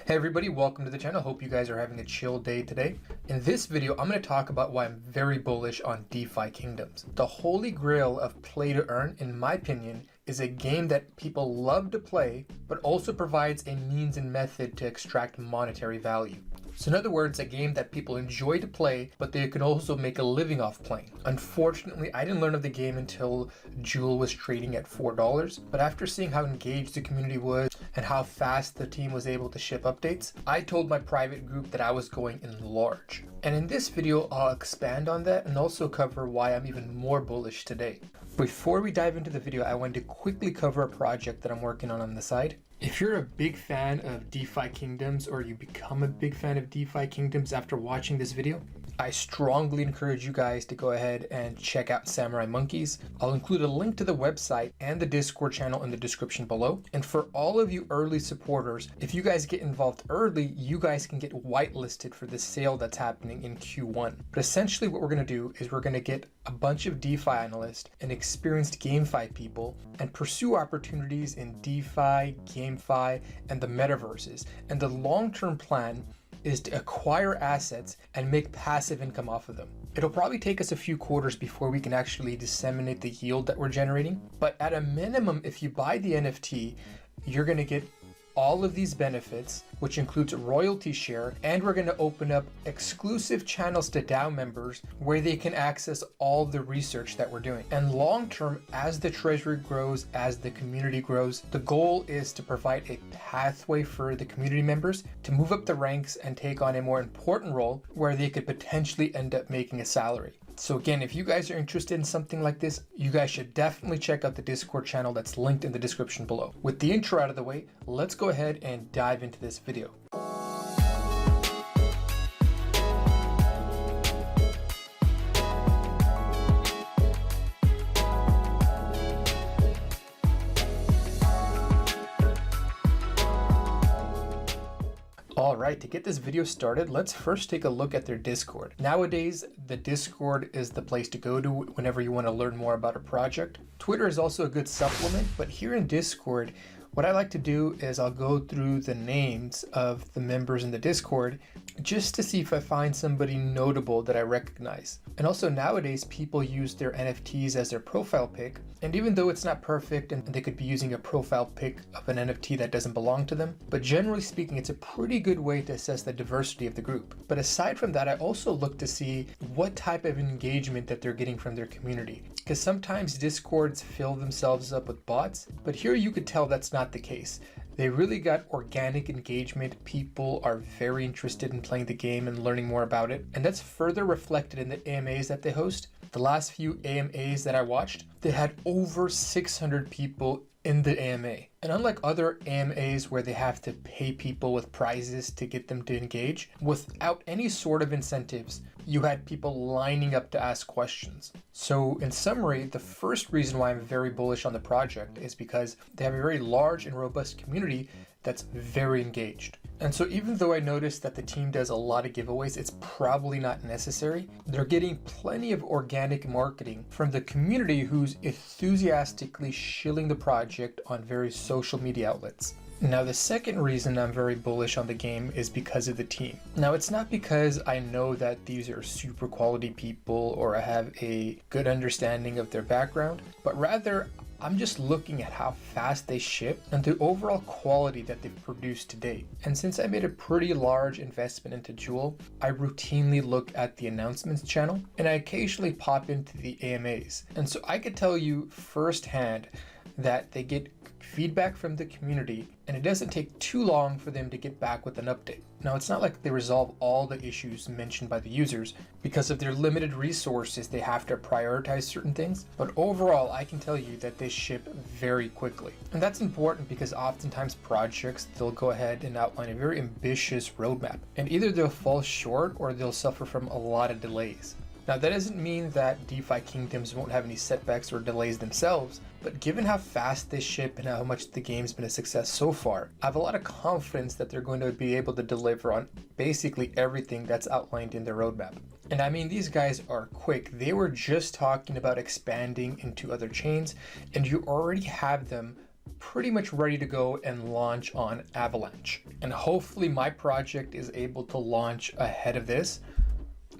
Hey everybody, welcome to the channel. Hope you guys are having a chill day today. In this video, I'm going to talk about why I'm very bullish on DeFi Kingdoms. The holy grail of play to earn, in my opinion, is a game that people love to play, but also provides a means and method to extract monetary value. So in other words, a game that people enjoy to play, but they can also make a living off playing. Unfortunately, I didn't learn of the game until Jewel was trading at $4, but after seeing how engaged the community was and how fast the team was able to ship updates, I told my private group that I was going in large. And in this video, I'll expand on that and also cover why I'm even more bullish today. Before we dive into the video, I wanted to quickly cover a project that I'm working on the side. If you're a big fan of DeFi Kingdoms, or you become a big fan of DeFi Kingdoms after watching this video, I strongly encourage you guys to go ahead and check out Samurai Monkeys. I'll include a link to the website and the Discord channel in the description below. And for all of you early supporters, if you guys get involved early, you guys can get whitelisted for the sale that's happening in Q1. But essentially what we're going to do is we're going to get a bunch of DeFi analysts and experienced GameFi people and pursue opportunities in DeFi, GameFi, and the metaverses. And the long-term plan is to acquire assets and make passive income off of them. It'll probably take us a few quarters before we can actually disseminate the yield that we're generating. But at a minimum, if you buy the NFT, you're going to get all of these benefits, which includes a royalty share, and we're going to open up exclusive channels to DAO members where they can access all the research that we're doing. And long term, as the treasury grows, as the community grows, the goal is to provide a pathway for the community members to move up the ranks and take on a more important role where they could potentially end up making a salary. So again, if you guys are interested in something like this, you guys should definitely check out the Discord channel that's linked in the description below. With the intro out of the way, let's go ahead and dive into this video. All right, to get this video started, let's first take a look at their Discord. Nowadays, the Discord is the place to go to whenever you want to learn more about a project. Twitter is also a good supplement, but here in Discord, what I like to do is I'll go through the names of the members in the Discord just to see if I find somebody notable that I recognize. And also nowadays, people use their NFTs as their profile pic. And even though it's not perfect and they could be using a profile pic of an NFT that doesn't belong to them, but generally speaking, it's a pretty good way to assess the diversity of the group. But aside from that, I also look to see what type of engagement that they're getting from their community. Because sometimes Discords fill themselves up with bots, but here you could tell that's not the case. They really got organic engagement. People are very interested in playing the game and learning more about it. And that's further reflected in the AMAs that they host. The last few AMAs that I watched, they had over 600 people in the AMA. And unlike other AMAs where they have to pay people with prizes to get them to engage, without any sort of incentives, you had people lining up to ask questions. So in summary, the first reason why I'm very bullish on the project is because they have a very large and robust community that's very engaged. And so even though I noticed that the team does a lot of giveaways, it's probably not necessary. They're getting plenty of organic marketing from the community who's enthusiastically shilling the project on various social media outlets. Now, the second reason I'm very bullish on the game is because of the team. Now, it's not because I know that these are super quality people or I have a good understanding of their background, but rather I'm just looking at how fast they ship and the overall quality that they've produced to date. And since I made a pretty large investment into Jewel, I routinely look at the announcements channel and I occasionally pop into the AMAs. And so I could tell you firsthand that they get feedback from the community and it doesn't take too long for them to get back with an update. Now, it's not like they resolve all the issues mentioned by the users. Because of their limited resources, they have to prioritize certain things. But overall, I can tell you that they ship very quickly. And that's important because oftentimes projects, they'll go ahead and outline a very ambitious roadmap. And either they'll fall short or they'll suffer from a lot of delays. Now, that doesn't mean that DeFi Kingdoms won't have any setbacks or delays themselves, but given how fast they ship and how much the game's been a success so far, I have a lot of confidence that they're going to be able to deliver on basically everything that's outlined in their roadmap. And I mean, these guys are quick. They were just talking about expanding into other chains, and you already have them pretty much ready to go and launch on Avalanche. And hopefully my project is able to launch ahead of this,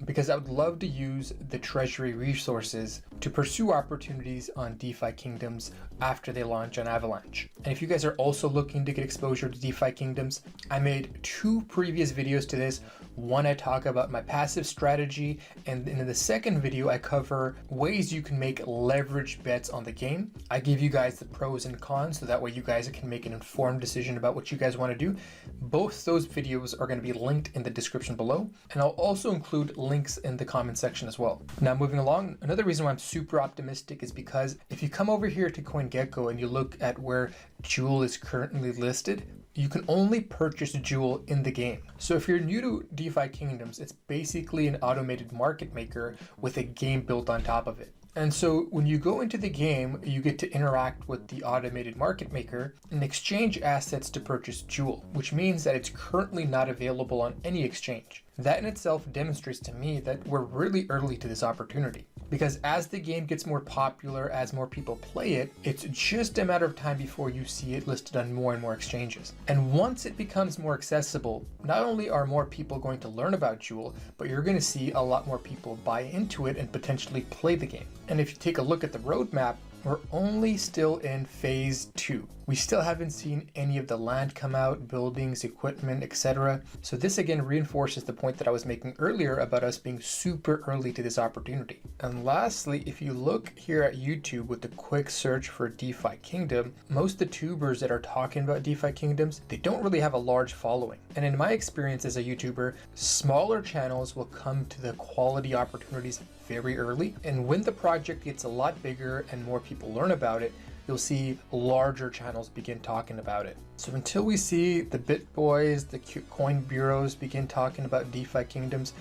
because I would love to use the treasury resources to pursue opportunities on DeFi Kingdoms after they launch on Avalanche. And if you guys are also looking to get exposure to DeFi Kingdoms, I made 2 previous videos to this. One, I talk about my passive strategy, and in the second video, I cover ways you can make leverage bets on the game. I give you guys the pros and cons, so that way you guys can make an informed decision about what you guys want to do. Both those videos are going to be linked in the description below, and I'll also include links in the comment section as well. Now, moving along, another reason why I'm super optimistic is because if you come over here to Coingecko and you look at where Jewel is currently listed, you can only purchase Jewel in the game. So if you're new to DeFi Kingdoms, it's basically an automated market maker with a game built on top of it. And so when you go into the game, you get to interact with the automated market maker and exchange assets to purchase Jewel, which means that it's currently not available on any exchange. That in itself demonstrates to me that we're really early to this opportunity, because as the game gets more popular, as more people play it, it's just a matter of time before you see it listed on more and more exchanges. And once it becomes more accessible, not only are more people going to learn about Jewel, but you're going to see a lot more people buy into it and potentially play the game. And if you take a look at the roadmap, we're only still in phase 2. We still haven't seen any of the land come out, buildings, equipment, etc. So this again reinforces the point that I was making earlier about us being super early to this opportunity. And lastly, if you look here at YouTube with the quick search for DeFi Kingdom, most of the tubers that are talking about DeFi Kingdoms, they don't really have a large following. And in my experience as a YouTuber, smaller channels will come to the quality opportunities very early. And when the project gets a lot bigger and more people learn about it, you'll see larger channels begin talking about it. So until we see the BitBoys, the coin bureaus begin talking about DeFi Kingdoms,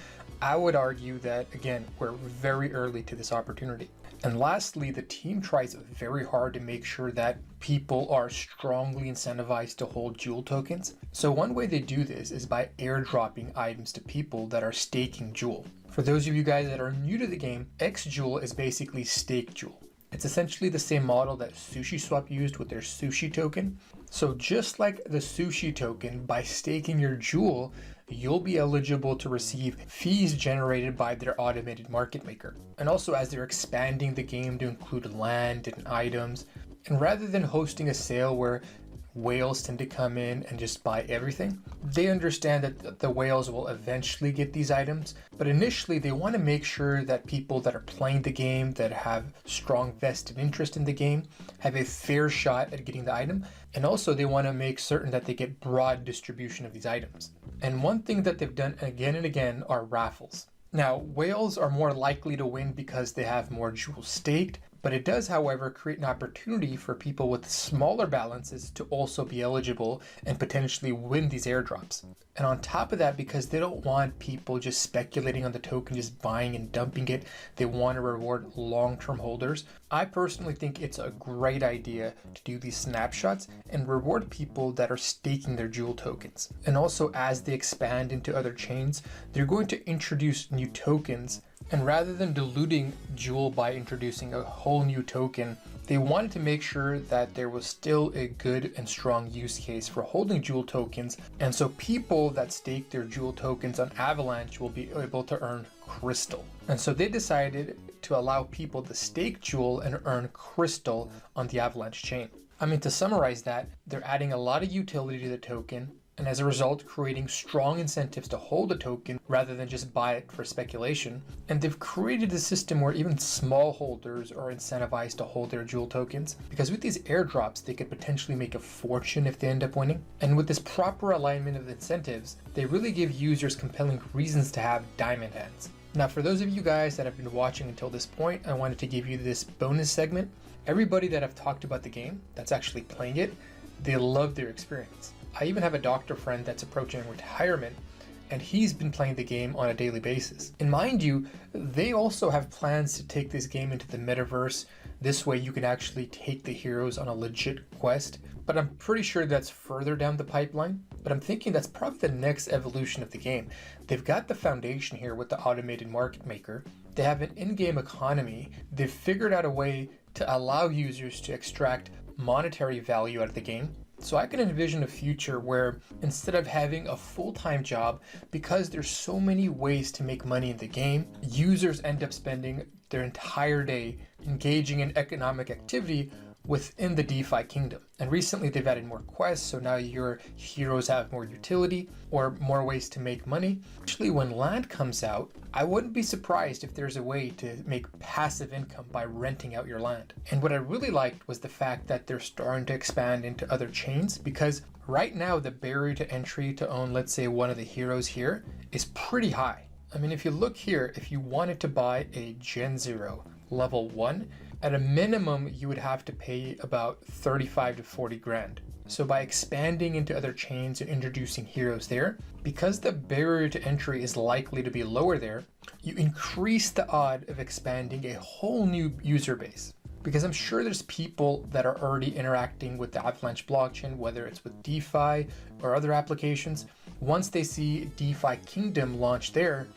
I would argue that, again, we're very early to this opportunity. And lastly, the team tries very hard to make sure that people are strongly incentivized to hold Jewel tokens. So one way they do this is by airdropping items to people that are staking Jewel. For those of you guys that are new to the game, XJewel is basically stake Jewel. It's essentially the same model that SushiSwap used with their sushi token. So just like the sushi token, by staking your Jewel, you'll be eligible to receive fees generated by their automated market maker. And also as they're expanding the game to include land and items, and rather than hosting a sale where whales tend to come in and just buy everything, they understand that the whales will eventually get these items, but initially they want to make sure that people that are playing the game, that have strong vested interest in the game, have a fair shot at getting the item, and also they want to make certain that they get broad distribution of these items. And one thing that they've done again and again are raffles. Now, whales are more likely to win because they have more jewels staked, but it does, however, create an opportunity for people with smaller balances to also be eligible and potentially win these airdrops. And on top of that, because they don't want people just speculating on the token, just buying and dumping it, they want to reward long-term holders. I personally think it's a great idea to do these snapshots and reward people that are staking their Jewel tokens. And also, as they expand into other chains, they're going to introduce new tokens. And rather than diluting Jewel by introducing a whole new token, they wanted to make sure that there was still a good and strong use case for holding Jewel tokens. And so people that stake their Jewel tokens on Avalanche will be able to earn Crystal. And so they decided to allow people to stake Jewel and earn Crystal on the Avalanche chain. I mean, to summarize that, they're adding a lot of utility to the token, and as a result creating strong incentives to hold a token rather than just buy it for speculation. And they've created a system where even small holders are incentivized to hold their Jewel tokens, because with these airdrops they could potentially make a fortune if they end up winning. And with this proper alignment of incentives, they really give users compelling reasons to have diamond hands. Now, for those of you guys that have been watching until this point, I wanted to give you this bonus segment. Everybody that I've talked about the game that's actually playing it, they love their experience. I even have a doctor friend that's approaching retirement, and he's been playing the game on a daily basis. And mind you, they also have plans to take this game into the metaverse. This way you can actually take the heroes on a legit quest. But I'm pretty sure that's further down the pipeline. But I'm thinking that's probably the next evolution of the game. They've got the foundation here with the automated market maker. They have an in-game economy. They've figured out a way to allow users to extract monetary value out of the game. So I can envision a future where instead of having a full-time job, because there's so many ways to make money in the game, users end up spending their entire day engaging in economic activity within the DeFi kingdom. And recently they've added more quests, so now your heroes have more utility or more ways to make money. Actually, when land comes out, I wouldn't be surprised if there's a way to make passive income by renting out your land. And what I really liked was the fact that they're starting to expand into other chains, because right now the barrier to entry to own, let's say, one of the heroes here is pretty high. I mean, if you look here, if you wanted to buy a Gen 0 level 1, at a minimum, you would have to pay about 35 to 40 grand. So by expanding into other chains and introducing heroes there, because the barrier to entry is likely to be lower there, you increase the odd of expanding a whole new user base. Because I'm sure there's people that are already interacting with the Avalanche blockchain, whether it's with DeFi or other applications. Once they see DeFi Kingdom launch there,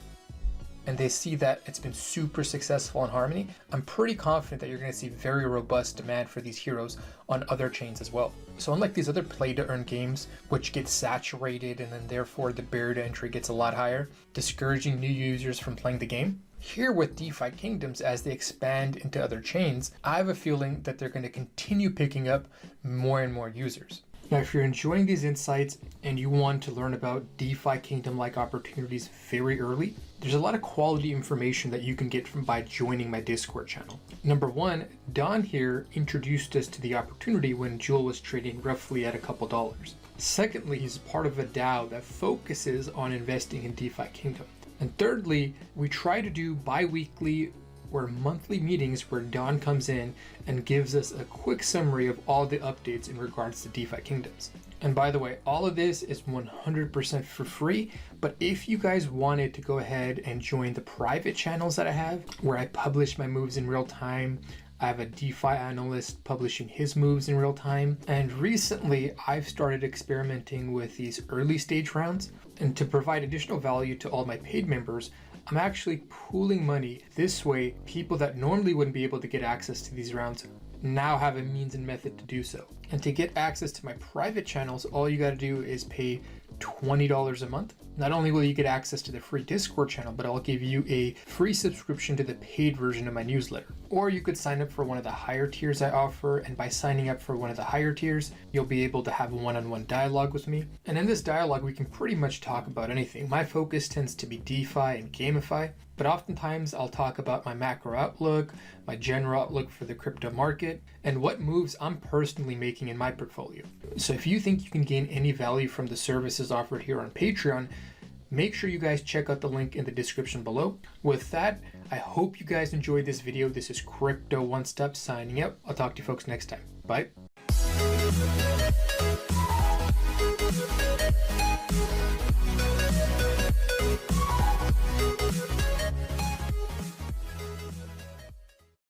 and they see that it's been super successful in Harmony, I'm pretty confident that you're going to see very robust demand for these heroes on other chains as well. So unlike these other play to earn games, which get saturated and then therefore the barrier to entry gets a lot higher, discouraging new users from playing the game, here with DeFi Kingdoms, as they expand into other chains, I have a feeling that they're going to continue picking up more and more users. Now, if you're enjoying these insights and you want to learn about DeFi Kingdom-like opportunities very early, there's a lot of quality information that you can get by joining my Discord channel. Number one, Don here introduced us to the opportunity when Jewel was trading roughly at a couple dollars. Secondly, he's part of a DAO that focuses on investing in DeFi Kingdom. And thirdly, we try to do bi-weekly or monthly meetings where Don comes in and gives us a quick summary of all the updates in regards to DeFi Kingdoms. And by the way, all of this is 100% for free, but if you guys wanted to go ahead and join the private channels that I have, where I publish my moves in real time, I have a DeFi analyst publishing his moves in real time, and recently I've started experimenting with these early stage rounds, and to provide additional value to all my paid members, I'm actually pooling money. This way, people that normally wouldn't be able to get access to these rounds now have a means and method to do so. And to get access to my private channels, all you got to do is pay $20 a month. Not only will you get access to the free Discord channel, but I'll give you a free subscription to the paid version of my newsletter. Or you could sign up for one of the higher tiers I offer, and by signing up for one of the higher tiers, you'll be able to have one-on-one dialogue with me. And in this dialogue, we can pretty much talk about anything. My focus tends to be DeFi and GameFi, but oftentimes I'll talk about my macro outlook, my general outlook for the crypto market, and what moves I'm personally making in my portfolio. So if you think you can gain any value from the services offered here on Patreon, make sure you guys check out the link in the description below. With that, I hope you guys enjoyed this video. This is CryptoOneStop signing out. I'll talk to you folks next time. Bye.